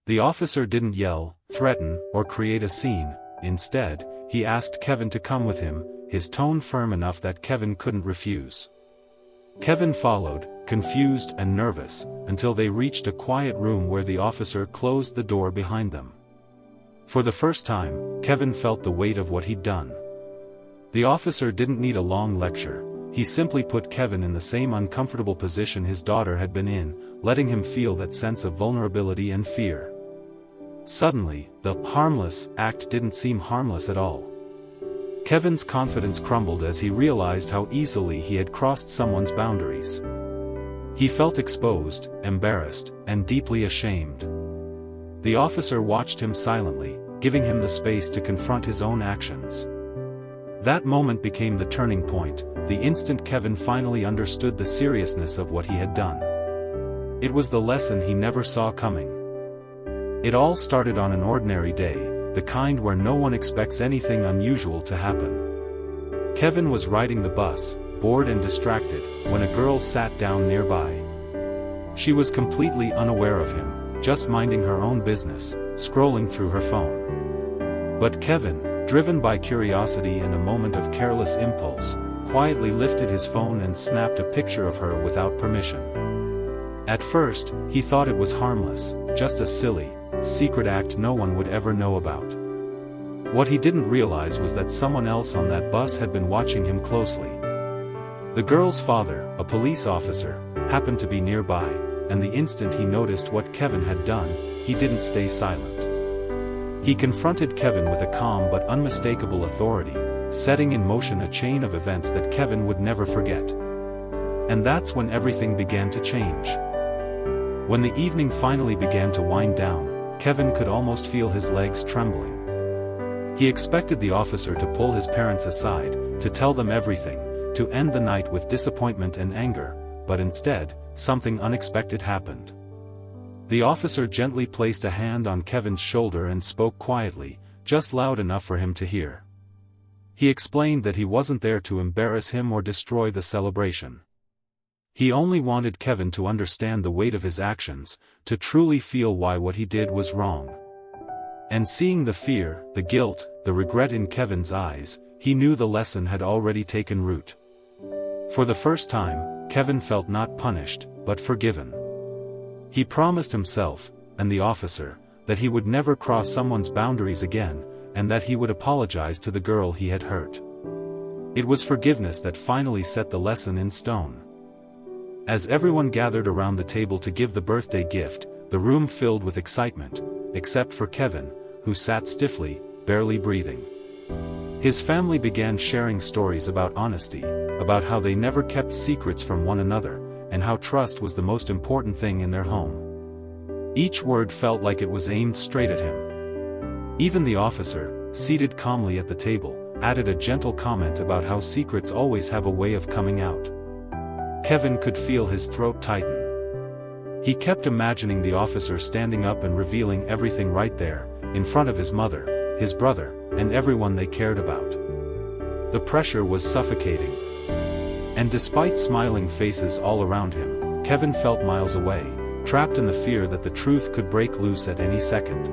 The officer didn't yell, threaten, or create a scene. Instead, he asked Kevin to come with him, his tone firm enough that Kevin couldn't refuse. Kevin followed, confused and nervous, until they reached a quiet room where the officer closed the door behind them. For the first time, Kevin felt the weight of what he'd done. The officer didn't need a long lecture. He simply put Kevin in the same uncomfortable position his daughter had been in, letting him feel that sense of vulnerability and fear. Suddenly, the harmless act didn't seem harmless at all. Kevin's confidence crumbled as he realized how easily he had crossed someone's boundaries. He felt exposed, embarrassed, and deeply ashamed. The officer watched him silently, giving him the space to confront his own actions. That moment became the turning point, the instant Kevin finally understood the seriousness of what he had done. It was the lesson he never saw coming. It all started on an ordinary day, the kind where no one expects anything unusual to happen. Kevin was riding the bus, bored and distracted, when a girl sat down nearby. She was completely unaware of him, just minding her own business, scrolling through her phone. But Kevin, driven by curiosity and a moment of careless impulse, quietly lifted his phone and snapped a picture of her without permission. At first, he thought it was harmless, just a silly, secret act no one would ever know about. What he didn't realize was that someone else on that bus had been watching him closely. The girl's father, a police officer, happened to be nearby, and the instant he noticed what Kevin had done, he didn't stay silent. He confronted Kevin with a calm but unmistakable authority, setting in motion a chain of events that Kevin would never forget. And that's when everything began to change. When the evening finally began to wind down, Kevin could almost feel his legs trembling. He expected the officer to pull his parents aside, to tell them everything, to end the night with disappointment and anger, but instead, something unexpected happened. The officer gently placed a hand on Kevin's shoulder and spoke quietly, just loud enough for him to hear. He explained that he wasn't there to embarrass him or destroy the celebration. He only wanted Kevin to understand the weight of his actions, to truly feel why what he did was wrong. And seeing the fear, the guilt, the regret in Kevin's eyes, he knew the lesson had already taken root. For the first time, Kevin felt not punished, but forgiven. He promised himself, and the officer, that he would never cross someone's boundaries again, and that he would apologize to the girl he had hurt. It was forgiveness that finally set the lesson in stone. As everyone gathered around the table to give the birthday gift, the room filled with excitement, except for Kevin, who sat stiffly, barely breathing. His family began sharing stories about honesty, about how they never kept secrets from one another, and how trust was the most important thing in their home. Each word felt like it was aimed straight at him. Even the officer, seated calmly at the table, added a gentle comment about how secrets always have a way of coming out. Kevin could feel his throat tighten. He kept imagining the officer standing up and revealing everything right there, in front of his mother, his brother, and everyone they cared about. The pressure was suffocating. And despite smiling faces all around him, Kevin felt miles away, trapped in the fear that the truth could break loose at any second.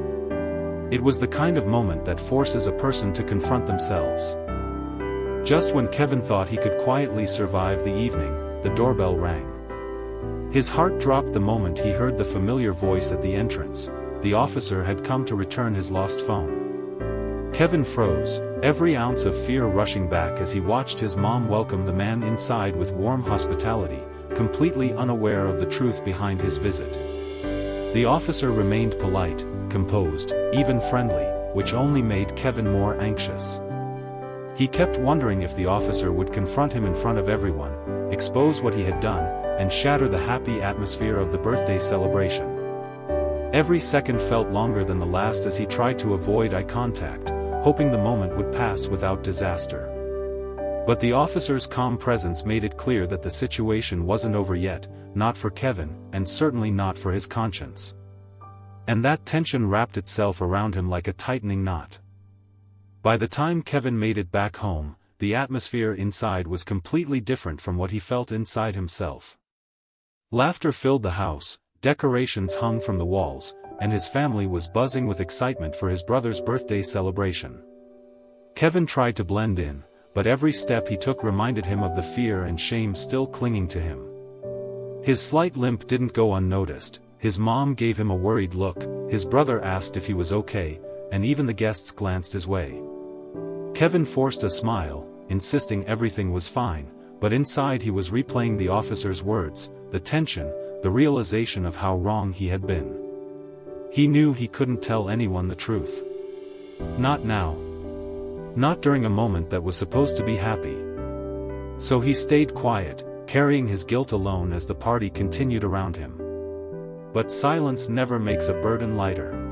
It was the kind of moment that forces a person to confront themselves. Just when Kevin thought he could quietly survive the evening, the doorbell rang. His heart dropped the moment he heard the familiar voice at the entrance. The officer had come to return his lost phone. Kevin froze, every ounce of fear rushing back as he watched his mom welcome the man inside with warm hospitality, completely unaware of the truth behind his visit. The officer remained polite, composed, even friendly, which only made Kevin more anxious. He kept wondering if the officer would confront him in front of everyone, expose what he had done, and shatter the happy atmosphere of the birthday celebration. Every second felt longer than the last as he tried to avoid eye contact, hoping the moment would pass without disaster. But the officer's calm presence made it clear that the situation wasn't over yet, not for Kevin, and certainly not for his conscience. And that tension wrapped itself around him like a tightening knot. By the time Kevin made it back home, the atmosphere inside was completely different from what he felt inside himself. Laughter filled the house, decorations hung from the walls, and his family was buzzing with excitement for his brother's birthday celebration. Kevin tried to blend in, but every step he took reminded him of the fear and shame still clinging to him. His slight limp didn't go unnoticed, his mom gave him a worried look, his brother asked if he was okay, and even the guests glanced his way. Kevin forced a smile, insisting everything was fine, but inside he was replaying the officer's words, the tension, the realization of how wrong he had been. He knew he couldn't tell anyone the truth. Not now. Not during a moment that was supposed to be happy. So he stayed quiet, carrying his guilt alone as the party continued around him. But silence never makes a burden lighter.